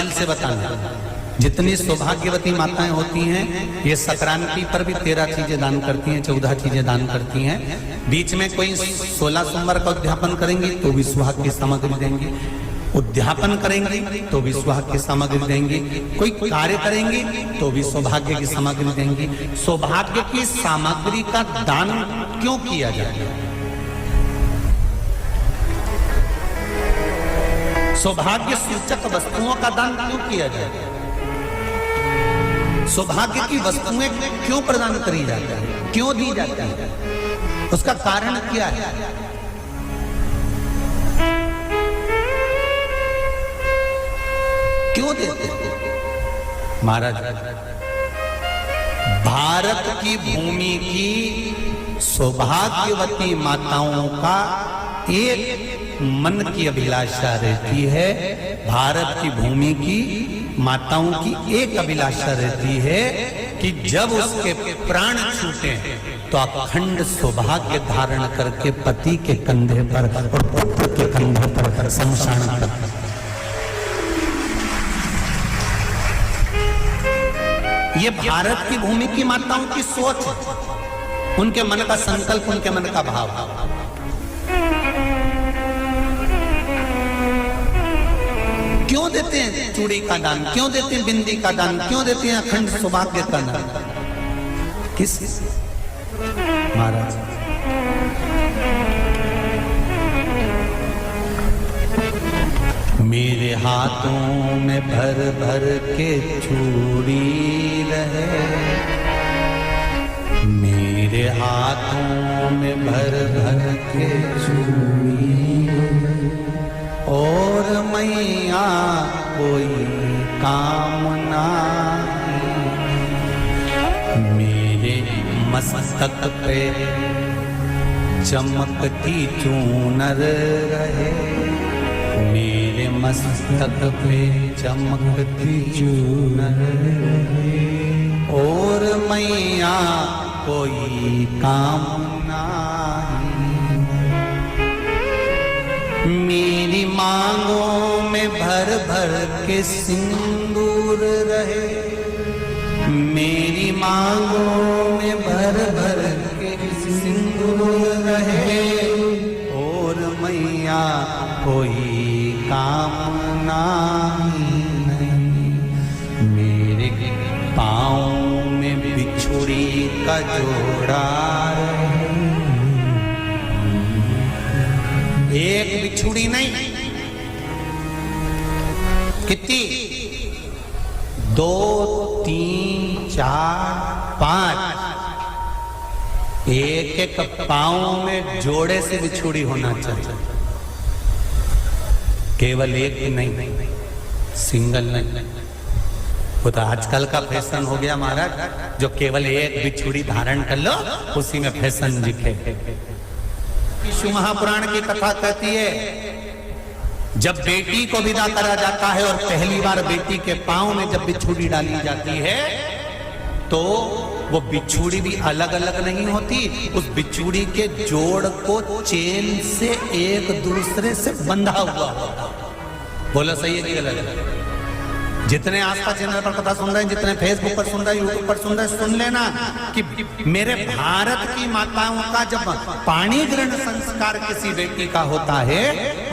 ख्याल से बताना, जितनी सौभाग्यवती माताएं होती हैं ये संक्रांति पर भी 13 चीजें दान करती हैं, 14 चीजें दान करती हैं। बीच में कोई 16 सोमवार का उद्यापन करेंगी तो भी सुहाग की सामग्री देंगी, उद्यापन करेंगी तो भी सुहाग की सामग्री देंगी, कोई कार्य करेंगी तो भी सौभाग्य की सामग्री देंगी। सौभाग्य की सामग्री का दान क्यों किया जाए? सौभाग्य सूचक वस्तुओं का दान क्यों किया जाए? सौभाग्य की वस्तुएं क्यों प्रदान करी जाती है, क्यों दी जाती है? उसका कारण क्या है? क्यों देते हैं? महाराज, भारत की भूमि की सौभाग्यवती माताओं का एक मन की अभिलाषा रहती है, भारत की भूमि की माताओं की एक अभिलाषा रहती है कि जब उसके प्राण छूटे तो अखंड सौभाग्य धारण करके पति के कंधे पर और पुत्र के कंधे पर शमशान कर। ये भारत की भूमि की माताओं की सोच है, उनके मन का संकल्प, उनके मन का भाव। क्यों देते हैं चूड़ी का दान, क्यों देते हैं बिंदी का दान, क्यों देते हैं अखंड सौभाग्य का दान? किस महाराज? मेरे हाथों में भर भर के चूड़ी रहे, मेरे हाथों में भर भर के चूड़ी, और मैया कोई कामना मेरे मस्तक पे चमकती चूनर रहे, मेरे मस्तक पे चमकती चूनर रहे, और मैया कोई कामना मेरी मांगों में भर भर के सिंदूर रहे, मेरी मांगों में भर भर के सिंदूर रहे, और मैया कोई कामना नहीं मेरे पाँव में बिछुड़ी का जोड़ा रहे। एक बिछुड़ी नहीं, कितनी? 2, 3, 4, 5, एक एक पाँव में जोड़े से बिछुड़ी होना चाहिए, केवल एक नहीं, सिंगल नहीं। वो तो आजकल का फैशन हो गया महाराज, जो केवल एक बिछुड़ी धारण कर लो उसी में फैशन दिखे। शिव महापुराण की कथा कहती है जब बेटी को विदा करा जाता है और पहली बार बेटी के पांव में जब बिछुड़ी डाली जाती है तो वो बिछुड़ी भी अलग अलग नहीं होती, उस बिछुड़ी के जोड़ को चेन से एक दूसरे से बंधा हुआ होता। बोला सही है कि गलत? जितने आस्था चैनल पर कथा सुन रहे हैं, जितने फेसबुक पर सुन रहे हैं, यूट्यूब पर सुन रहे हैं, सुन लेना कि मेरे भारत की माताओं का जब पाणी ग्रहण संस्कार किसी बेटी का होता है,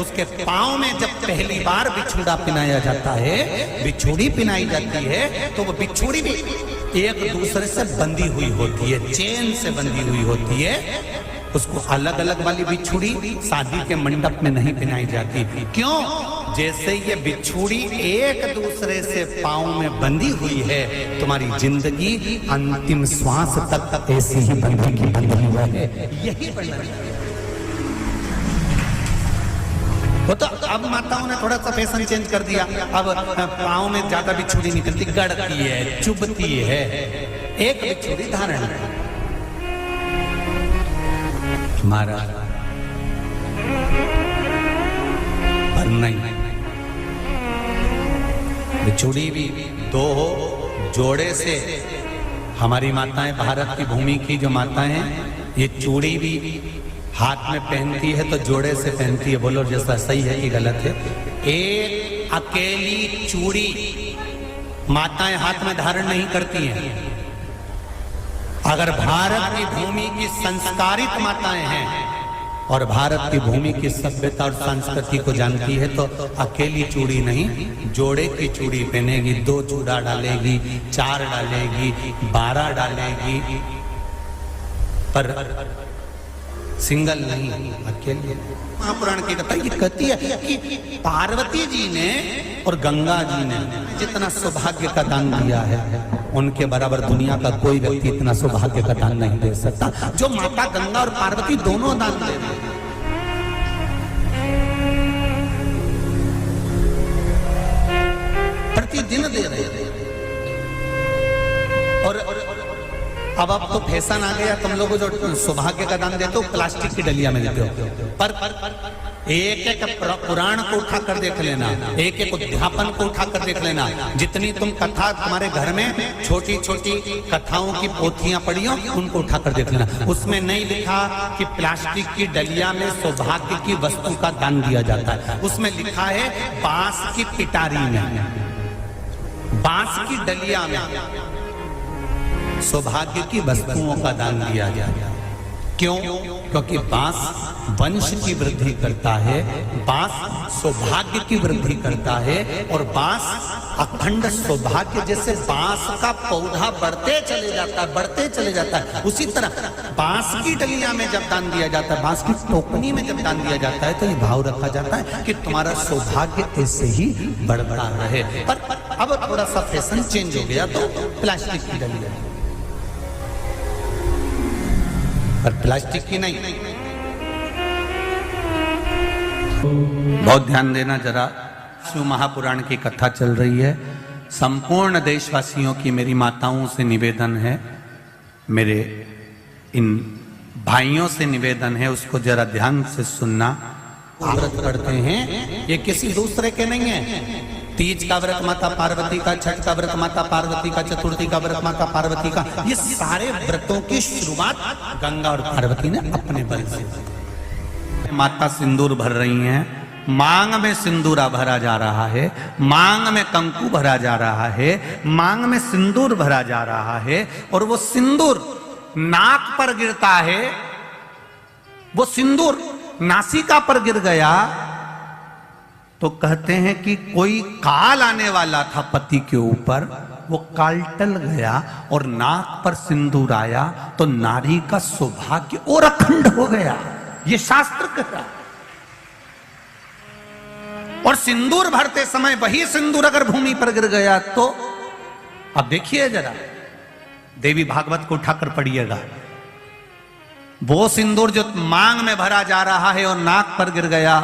उसके पांव में जब पहली बार बिछुड़ा पिनाया जाता है, बिछुड़ी पिनाई जाती है, तो वो बिछुड़ी भी एक दूसरे से बंधी हुई होती है, चेन से बंधी हुई होती है। उसको अलग अलग वाली बिछुड़ी शादी के मंडप में नहीं पिनाई जाती। क्यों? जैसे ये बिछुड़ी एक दूसरे से पांव में बंधी हुई है, तुम्हारी जिंदगी अंतिम श्वास तक ऐसी ही बंधी हुई है, यही बनना चाहिए। वो तो अब माताओं ने थोड़ा सा फैशन चेंज कर दिया, अब पांव में ज्यादा बिछुड़ी निकलती, गड़ती है, चुभती है, एक बिछुड़ी धारण है। महाराज पर नहीं, बिछुड़ी भी 2 हो, जोड़े से। हमारी माताएं, भारत की भूमि की जो माताएं हैं, ये चूड़ी भी हाथ में पहनती है तो जोड़े से पहनती है। बोलो जैसा सही है कि गलत है? एक अकेली चूड़ी माताएं हाथ में धारण नहीं करती हैं। अगर भारत की भूमि की संस्कारित माताएं हैं और भारत की भूमि की सभ्यता और संस्कृति को जानती है तो अकेली चूड़ी नहीं, जोड़े की चूड़ी पहनेगी, 2 चूड़ा डालेगी, 4 डालेगी, 12 डालेगी, पर सिंगल नहीं, अकेले। महापुराण की कथा ये कहती है कि पार्वती जी ने और गंगा जी ने जितना सौभाग्य का दान दिया है उनके बराबर दुनिया का कोई व्यक्ति इतना सौभाग्य का दान नहीं दे सकता जो माता गंगा और पार्वती दोनों दान दे रहे हैं। प्रतिदिन दे रहे थे। और अब तो फैशन आ गया, तुम लोग जो सौभाग्य का दान देते हो प्लास्टिक की डलिया में देते हो, पर एक एक पुराण को उठा कर देख लेना, एक एक उद्यापन को उठा कर देख लेना, जितनी तुम कथा तुम्हारे घर में छोटी छोटी कथाओं की पोथियां पढ़ी हो उनको उठा कर देख लेना, उसमें नहीं लिखा कि प्लास्टिक की डलिया में सौभाग्य की वस्तु का दान दिया जाता है। उसमें लिखा है बांस की पिटारी में, बांस की डलिया में सौभाग्य की वस्तुओं का दान दिया जाए। क्यों? क्योंकि बांस वंश की वृद्धि करता है, बांस सौभाग्य की वृद्धि करता है, और बांस अखंड सौभाग्य, जैसे बांस का पौधा बढ़ते चले जाता है, बढ़ते चले जाता है, उसी तरह बांस की डलिया में जब दान दिया जाता है, बांस की टोकनी में जब दान दिया जाता है तो ये भाव रखा जाता है कि तुम्हारा सौभाग्य ऐसे ही बढ़ता रहे। पर अब थोड़ा सा फैशन चेंज हो गया तो प्लास्टिक की डलिया, पर प्लास्टिक की नहीं। बहुत ध्यान देना जरा, शिव महापुराण की कथा चल रही है। संपूर्ण देशवासियों की मेरी माताओं से निवेदन है, मेरे इन भाइयों से निवेदन है, उसको जरा ध्यान से सुनना। व्रत करते हैं ये किसी दूसरे के नहीं है। तीज का व्रत माता पार्वती का, छठ का व्रत माता पार्वती का, चतुर्थी का व्रत माता पार्वती का, ये सारे व्रतों की शुरुआत गंगा और पार्वती ने अपने बल से। माता सिंदूर भर रही हैं, मांग में सिंदूरा भरा जा रहा है, मांग में कंकु भरा जा रहा है, मांग में सिंदूर भरा जा रहा है, और वो सिंदूर नाक पर गिरता है। वो सिंदूर नासिका पर गिर गया तो कहते हैं कि कोई काल आने वाला था पति के ऊपर, वो काल टल गया और नाक पर सिंदूर आया तो नारी का सौभाग्य और अखंड हो गया, ये शास्त्र कहता है। और सिंदूर भरते समय वही सिंदूर अगर भूमि पर गिर गया तो, अब देखिए जरा, देवी भागवत को उठाकर पढ़िएगा, वो सिंदूर जो मांग में भरा जा रहा है और नाक पर गिर गया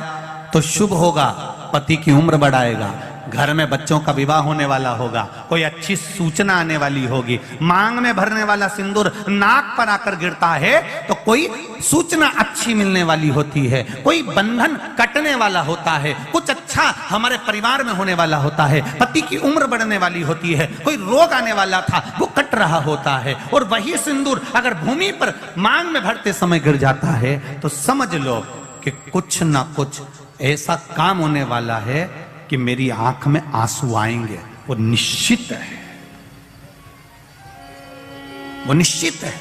तो शुभ होगा, पति की उम्र बढ़ाएगा, घर में बच्चों का विवाह होने वाला होगा, कोई अच्छी सूचना आने वाली होगी। मांग में भरने वाला सिंदूर नाक पर आकर गिरता है तो कोई सूचना अच्छी मिलने वाली होती है, कोई बंधन कटने वाला होता है, कुछ अच्छा हमारे परिवार में होने वाला होता है, पति की उम्र बढ़ने वाली होती है, कोई रोग आने वाला था वो कट रहा होता है। और वही सिंदूर अगर भूमि पर मांग में भरते समय गिर जाता है तो समझ लो कि कुछ ना कुछ ऐसा काम होने वाला है कि मेरी आंख में आंसू आएंगे, वो निश्चित है, वो निश्चित है।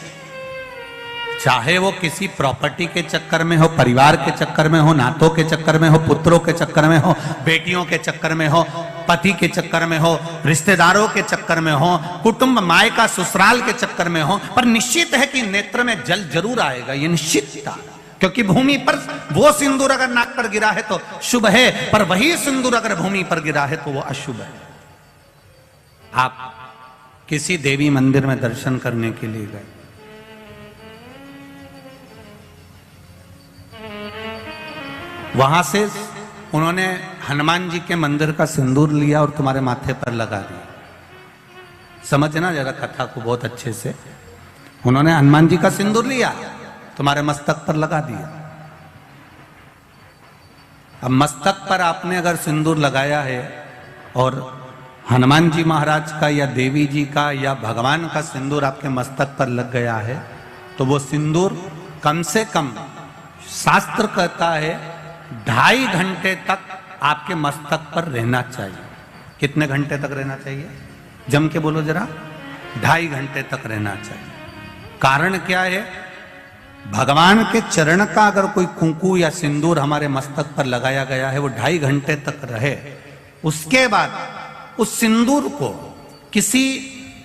चाहे वो किसी प्रॉपर्टी के चक्कर में हो, परिवार के चक्कर में हो, नातों के चक्कर में हो, पुत्रों के चक्कर में हो, बेटियों के चक्कर में हो, पति के चक्कर में हो, रिश्तेदारों के चक्कर में हो, कुटुंब मायका ससुराल के चक्कर में हो, पर निश्चित है कि नेत्र में जल जरूर आएगा, ये निश्चित था। क्योंकि भूमि पर वो सिंदूर अगर नाक पर गिरा है तो शुभ है, पर वही सिंदूर अगर भूमि पर गिरा है तो वो अशुभ है। आप किसी देवी मंदिर में दर्शन करने के लिए गए, वहां से उन्होंने हनुमान जी के मंदिर का सिंदूर लिया और तुम्हारे माथे पर लगा दिया। समझना जरा कथा को बहुत अच्छे से। उन्होंने हनुमान जी का सिंदूर लिया, तुम्हारे मस्तक पर लगा दिया। अब मस्तक पर आपने अगर सिंदूर लगाया है और हनुमान जी महाराज का या देवी जी का या भगवान का सिंदूर आपके मस्तक पर लग गया है तो वो सिंदूर कम से कम शास्त्र कहता है 2.5 घंटे तक आपके मस्तक पर रहना चाहिए। कितने घंटे तक रहना चाहिए? जम के बोलो जरा। 2.5 घंटे तक रहना चाहिए। कारण क्या है? भगवान के चरण का अगर कोई कुंकू या सिंदूर हमारे मस्तक पर लगाया गया है, वो 2.5 घंटे तक रहे, उसके बाद उस सिंदूर को किसी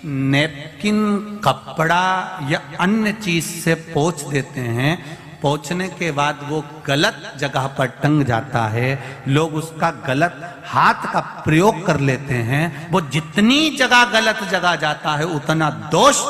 नैपकिन, कपड़ा या अन्य चीज से पोंछ देते हैं। पोंछने के बाद वो गलत जगह पर टंग जाता है, लोग उसका गलत हाथ का प्रयोग कर लेते हैं। वो जितनी जगह गलत जगह जाता है उतना दोष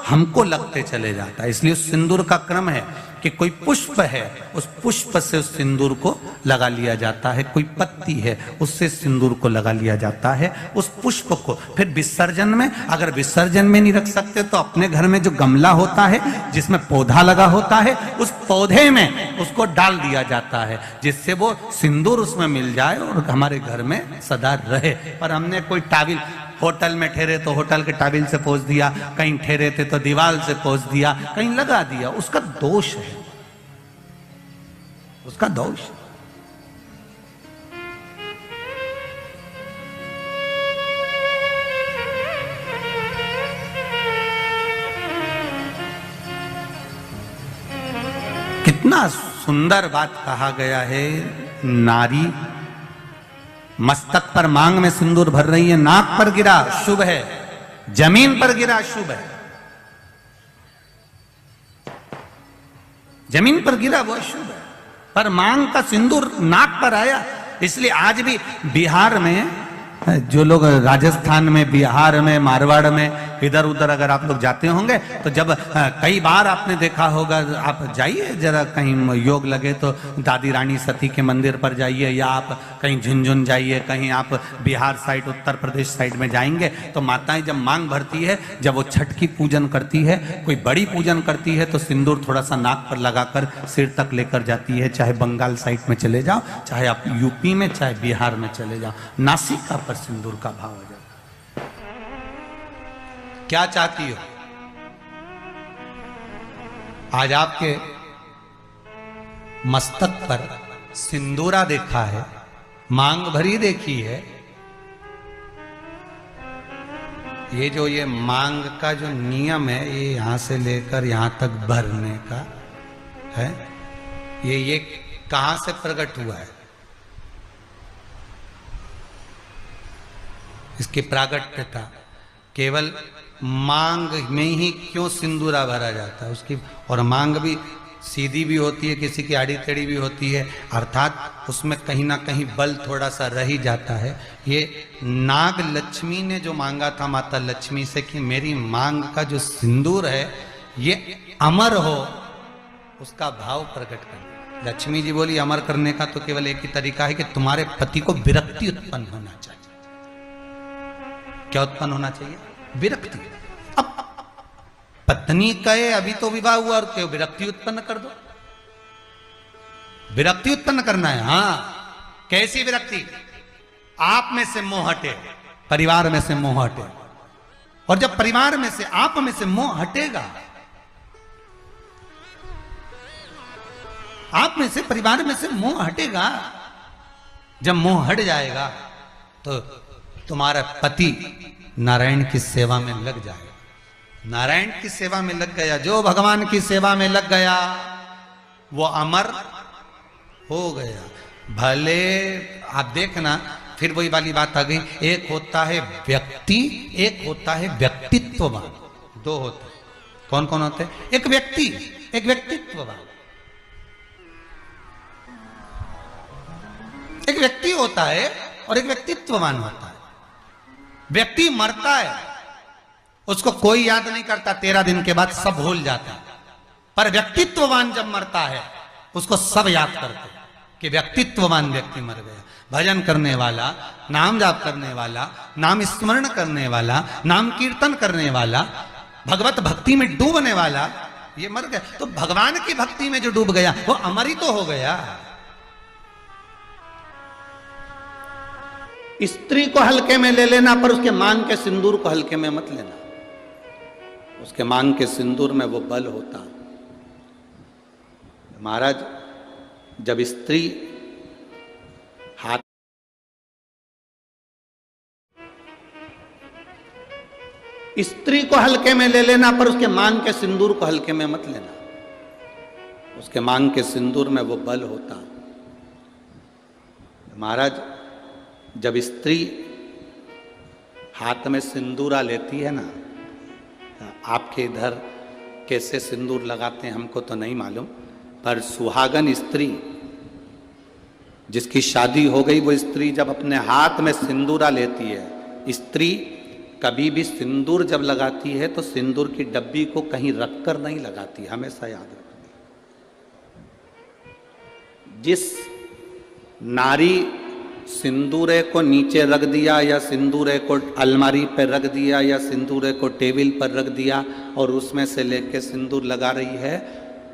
हमको लगते चले जाता है। इसलिए उस सिंदूर का क्रम है कि कोई पुष्प है, उस पुष्प से उस सिंदूर को लगा लिया जाता है। कोई पत्ती है, उससे सिंदूर को लगा लिया जाता है। उस पुष्प को फिर विसर्जन में, अगर विसर्जन में नहीं रख सकते तो अपने घर में जो गमला होता है जिसमें पौधा लगा होता है, उस पौधे में उसको डाल दिया जाता है, जिससे वो सिंदूर उसमें मिल जाए और हमारे घर में सदा रहे। पर हमने कोई टाविल, होटल में ठहरे तो होटल के टाविल से पोंछ दिया, कहीं ठहरे थे तो दीवार से पोंछ दिया, कहीं लगा दिया। उसका दोष है, उसका दोष। कितना सुंदर बात कहा गया है। नारी मस्तक पर मांग में सिंदूर भर रही है, नाक पर गिरा शुभ है, जमीन पर गिरा शुभ है। जमीन पर गिरा वो शुभ है, पर मांग का सिंदूर नाक पर आया। इसलिए आज भी बिहार में, जो लोग राजस्थान में, बिहार में, मारवाड़ में इधर उधर अगर आप लोग जाते होंगे तो जब कई बार आपने देखा होगा, आप जाइए जरा कहीं योग लगे तो दादी रानी सती के मंदिर पर जाइए, या आप कहीं झुंझुन जाइए, कहीं आप बिहार साइड, उत्तर प्रदेश साइड में जाएंगे तो माताएं जब मांग भरती है, जब वो छठ की पूजन करती है, कोई बड़ी पूजन करती है, तो सिंदूर थोड़ा सा नाक पर लगाकर सिर तक लेकर जाती है। चाहे बंगाल साइड में चले जाओ, चाहे आप यूपी में, चाहे बिहार में चले जाओ, नासिका पर सिंदूर का भाव आ जाए। क्या चाहती हो? आज आपके मस्तक पर सिंदूरा देखा है, मांग भरी देखी है। ये मांग का जो नियम है, ये यहां से लेकर यहां तक भरने का है, ये कहां से प्रकट हुआ है? इसकी प्रागट्यता केवल मांग में ही क्यों सिंदूरा भरा जाता है उसकी। और मांग भी सीधी भी होती है, किसी की आड़ी टेढ़ी भी होती है, अर्थात उसमें कहीं ना कहीं बल थोड़ा सा रह ही जाता है। ये नाग लक्ष्मी ने जो मांगा था माता लक्ष्मी से कि मेरी मांग का जो सिंदूर है ये अमर हो, उसका भाव प्रकट कर। लक्ष्मी जी बोली अमर करने का तो केवल एक ही तरीका है कि तुम्हारे पति को विरक्ति उत्पन्न होना चाहिए। क्या उत्पन्न होना चाहिए? विरक्ति। अब पत्नी कहे अभी तो विवाह हुआ और क्यों विरक्ति उत्पन्न कर दो? विरक्ति उत्पन्न करना है। हां, कैसी विरक्ति? आप में से मोह हटे, परिवार में से मोह हटे। और जब परिवार में से, आप में से मोह हटेगा, आप में से, परिवार में से मोह हटेगा, जब मोह हट जाएगा तो तुम्हारा पति नारायण की सेवा में लग जाएगा। नारायण की सेवा में लग गया, जो भगवान की सेवा में लग गया वो अमर हो गया। भले आप देखना, फिर वही वाली बात आ गई, एक होता है व्यक्ति, एक होता है व्यक्तित्ववान। दो होते। कौन कौन होते? एक व्यक्ति, एक व्यक्तित्ववान। एक व्यक्ति होता है और एक व्यक्तित्ववान होता है। व्यक्ति मरता है, उसको कोई याद नहीं करता, 13 दिन के बाद सब भूल जाता है। पर व्यक्तित्ववान जब मरता है उसको सब याद करते हैं कि व्यक्तित्ववान व्यक्ति मर गया। भजन करने वाला, नाम जाप करने वाला, नाम स्मरण करने वाला, नाम कीर्तन करने वाला, भगवत भक्ति में डूबने वाला, ये मर गया। तो भगवान की भक्ति में जो डूब गया वो अमर ही तो हो गया। स्त्री को हल्के में ले लेना, पर उसके मांग के सिंदूर को हल्के में मत लेना। उसके मांग के सिंदूर में वो बल होता। महाराज, जब स्त्री हाथ स्त्री को हल्के में ले लेना, पर उसके मांग के सिंदूर को हल्के में मत लेना। उसके मांग के सिंदूर में वो बल होता। महाराज, जब स्त्री हाथ में सिंदूरा लेती है ना, आपके इधर कैसे सिंदूर लगाते हैं हमको तो नहीं मालूम, पर सुहागन स्त्री जिसकी शादी हो गई, वो स्त्री जब अपने हाथ में सिंदूरा लेती है, स्त्री कभी भी सिंदूर जब लगाती है तो सिंदूर की डब्बी को कहीं रखकर नहीं लगाती, हमेशा याद रखना। जिस नारी सिंदूरे को नीचे रख दिया या सिंदूरे को अलमारी पर रख दिया या सिंदूरे को टेबल पर रख दिया और उसमें से लेके सिंदूर लगा रही है,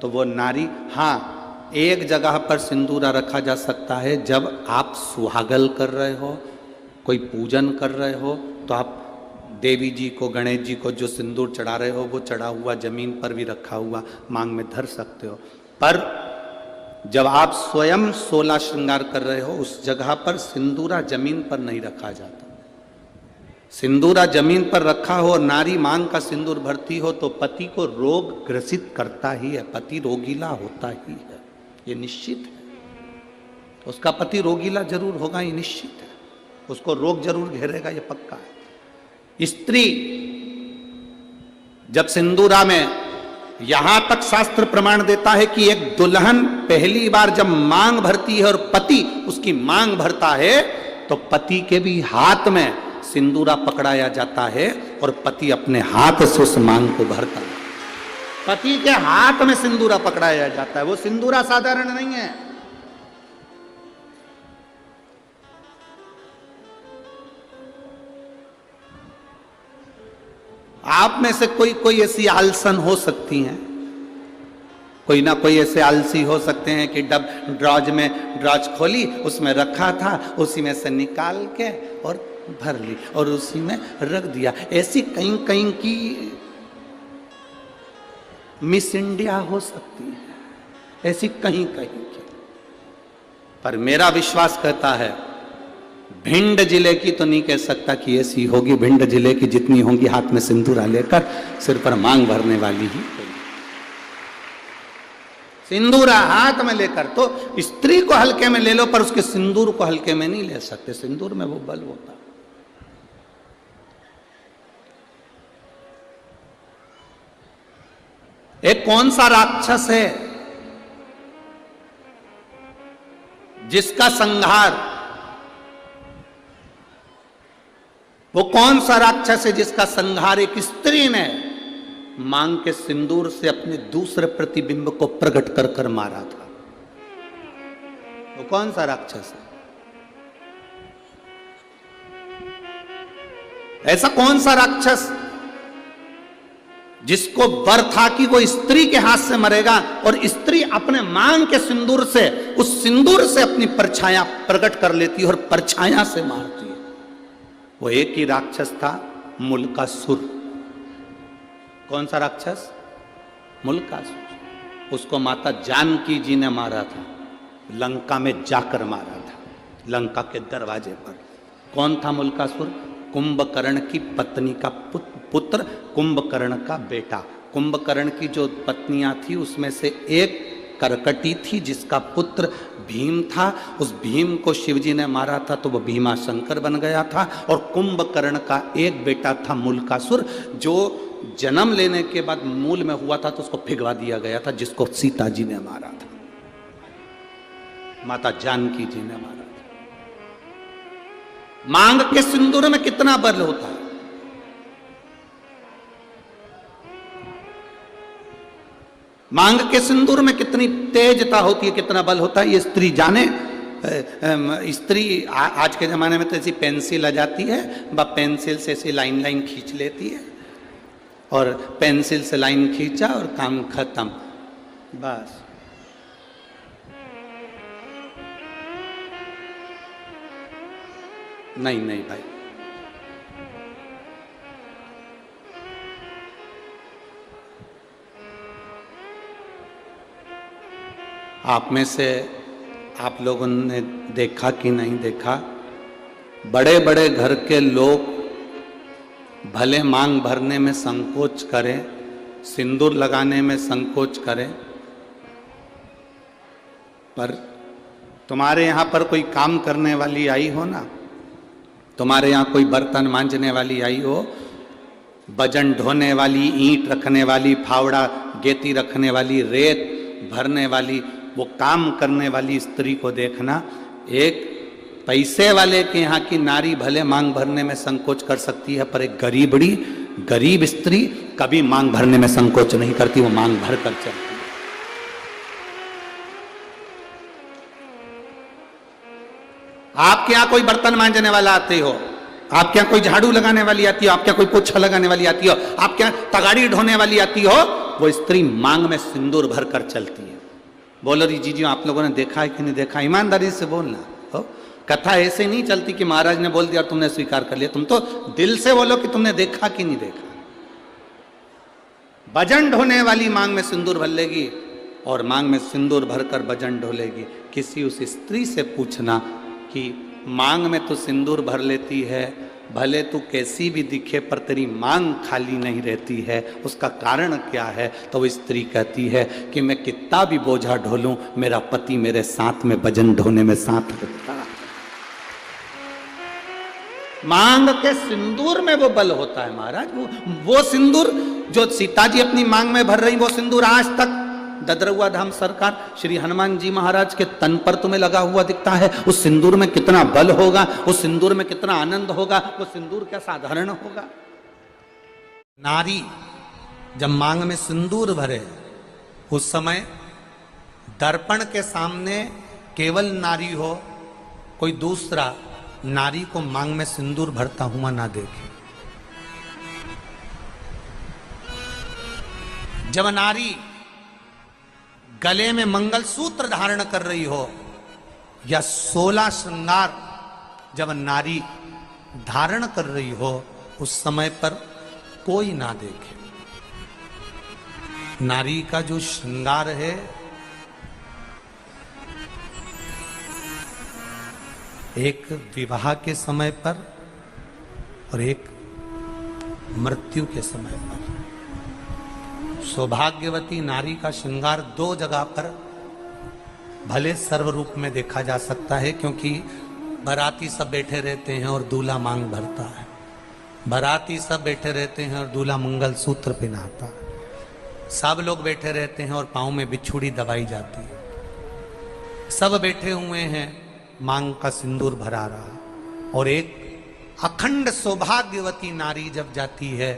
तो वो नारी, हाँ एक जगह पर सिंदूरा रखा जा सकता है, जब आप सुहागल कर रहे हो, कोई पूजन कर रहे हो, तो आप देवी जी को, गणेश जी को जो सिंदूर चढ़ा रहे हो वो चढ़ा हुआ जमीन पर भी रखा हुआ मांग में धर सकते हो। पर जब आप स्वयं 16 श्रृंगार कर रहे हो, उस जगह पर सिंदूरा जमीन पर नहीं रखा जाता। सिंदूरा जमीन पर रखा हो और नारी मांग का सिंदूर भरती हो तो पति को रोग ग्रसित करता ही है, पति रोगीला होता ही है, ये निश्चित है। उसका पति रोगीला जरूर होगा, ये निश्चित है। उसको रोग जरूर घेरेगा, ये पक्का है। स्त्री जब सिंदूरा में, यहां तक शास्त्र प्रमाण देता है कि एक दुल्हन पहली बार जब मांग भरती है और पति उसकी मांग भरता है, तो पति के भी हाथ में सिंदूरा पकड़ाया जाता है और पति अपने हाथ से उस मांग को भरता है। पति के हाथ में सिंदूरा पकड़ाया जाता है। वो सिंदूरा साधारण नहीं है। आप में से कोई ऐसी आलसन हो सकती हैं, कोई ना कोई ऐसे आलसी हो सकते हैं कि ड्रॉज खोली, उसमें रखा था, उसी में से निकाल के और भर ली और उसी में रख दिया। ऐसी कहीं कहीं की मिस इंडिया हो सकती है, ऐसी कहीं कहीं की। पर मेरा विश्वास कहता है, भिंड जिले की तो नहीं कह सकता कि ऐसी होगी। भिंड जिले की जितनी होंगी हाथ में सिंदूरा लेकर सिर पर मांग भरने वाली ही होगी। सिंदूरा हाथ में लेकर, तो स्त्री को हल्के में ले लो पर उसके सिंदूर को हल्के में नहीं ले सकते। सिंदूर में वो बल होता। एक कौन सा राक्षस है जिसका संहार, वो कौन सा राक्षस है जिसका संहार एक स्त्री ने मांग के सिंदूर से अपने दूसरे प्रतिबिंब को प्रकट कर कर मारा था? वो कौन सा राक्षस है? ऐसा कौन सा राक्षस जिसको वर था कि वो स्त्री के हाथ से मरेगा और स्त्री अपने मांग के सिंदूर से, उस सिंदूर से अपनी परछाया प्रकट कर लेती है और परछाया से मारती है? वो एक ही राक्षस था, मुल्कासुर। कौन सा राक्षस? मुल्कासुर। उसको माता जानकी जी ने मारा था, लंका में जाकर मारा था, लंका के दरवाजे पर। कौन था मुल्कासुर? कुंभकर्ण की पत्नी का पुत्र, कुंभकर्ण का बेटा। कुंभकर्ण की जो पत्नियां थी उसमें से एक करकटी थी जिसका पुत्र भीम था। उस भीम को शिवजी ने मारा था तो वो भीमा शंकर बन गया था। और कुंभकर्ण का एक बेटा था मुल्कासुर, जो जन्म लेने के बाद मूल में हुआ था तो उसको भिगवा दिया गया था, जिसको सीता जी ने मारा था, माता जानकी जी ने मारा था। मांग के सिंदूर में कितना बल होता है। मांग के सिंदूर में कितनी तेजता होती है, कितना बल होता है, ये स्त्री जाने। स्त्री आज के जमाने में तो ऐसी पेंसिल आ जाती है, वह पेंसिल से ऐसी लाइन लाइन खींच लेती है और पेंसिल से लाइन खींचा और काम खत्म, बस। नहीं नहीं भाई, आप में से आप लोगों ने देखा कि नहीं देखा, बड़े बड़े घर के लोग भले मांग भरने में संकोच करें, सिंदूर लगाने में संकोच करें, पर तुम्हारे यहाँ पर कोई काम करने वाली आई हो ना, तुम्हारे यहाँ कोई बर्तन मांजने वाली आई हो, वजन ढोने वाली, ईंट रखने वाली, फावड़ा गेती रखने वाली, रेत भरने वाली, वो काम करने वाली स्त्री को देखना। एक पैसे वाले के यहाँ की नारी भले मांग भरने में संकोच कर सकती है, पर एक गरीब स्त्री कभी मांग भरने में संकोच नहीं करती, वो मांग भर कर चलती है। आपके यहाँ कोई बर्तन मांजने वाला आते हो, आपके यहाँ कोई झाड़ू लगाने वाली आती हो, आपके यहाँ कोई पोछा लगाने वाली आती हो, आपके यहाँ तगाड़ी ढोने वाली आती हो, वो स्त्री मांग में सिंदूर भर कर चलती है। बोलो री जी आप लोगों ने देखा है कि नहीं देखा? ईमानदारी से बोलना हो। कथा ऐसे नहीं चलती कि महाराज ने बोल दिया और तुमने स्वीकार कर लिया। तुम तो दिल से बोलो कि तुमने देखा कि नहीं देखा। वजन ढोने वाली मांग में सिंदूर भर लेगी और मांग में सिंदूर भरकर वजन ढोलेगी। किसी उस स्त्री से पूछना कि मांग में तो सिंदूर भर लेती है, भले तू कैसी भी दिखे पर तेरी मांग खाली नहीं रहती है, उसका कारण क्या है? तो वो स्त्री कहती है कि मैं कितना भी बोझा ढोलूं, मेरा पति मेरे साथ में वजन ढोने में साथ रहता। मांग के सिंदूर में वो बल होता है महाराज। वो सिंदूर जो सीता जी अपनी मांग में भर रही, वो सिंदूर आज तक ददरुआ धाम सरकार श्री हनुमान जी महाराज के तन पर तुम्हें लगा हुआ दिखता है। उस सिंदूर में कितना बल होगा, उस सिंदूर में कितना आनंद होगा, वो सिंदूर क्या साधारण होगा? नारी जब मांग में सिंदूर भरे, उस समय दर्पण के सामने केवल नारी हो, कोई दूसरा नारी को मांग में सिंदूर भरता हुआ ना देखे। जब नारी गले में मंगलसूत्र धारण कर रही हो या 16 श्रृंगार जब नारी धारण कर रही हो, उस समय पर कोई ना देखे। नारी का जो श्रृंगार है, एक विवाह के समय पर और एक मृत्यु के समय पर। सौभाग्यवती नारी का श्रृंगार 2 जगह पर भले सर्व रूप में देखा जा सकता है, क्योंकि बाराती सब बैठे रहते हैं और दूल्हा मांग भरता है, बाराती सब बैठे रहते हैं और दूल्हा मंगलसूत्र पहनाता है, सब लोग बैठे रहते हैं और पांव में बिछुड़ी दबाई जाती है, सब बैठे हुए हैं, मांग का सिंदूर भरा रहा। और एक अखंड सौभाग्यवती नारी जब जाती है,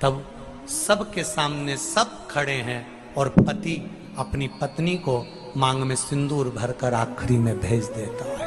तब सबके सामने सब खड़े हैं और पति अपनी पत्नी को मांग में सिंदूर भरकर आखिरी में भेज देता है।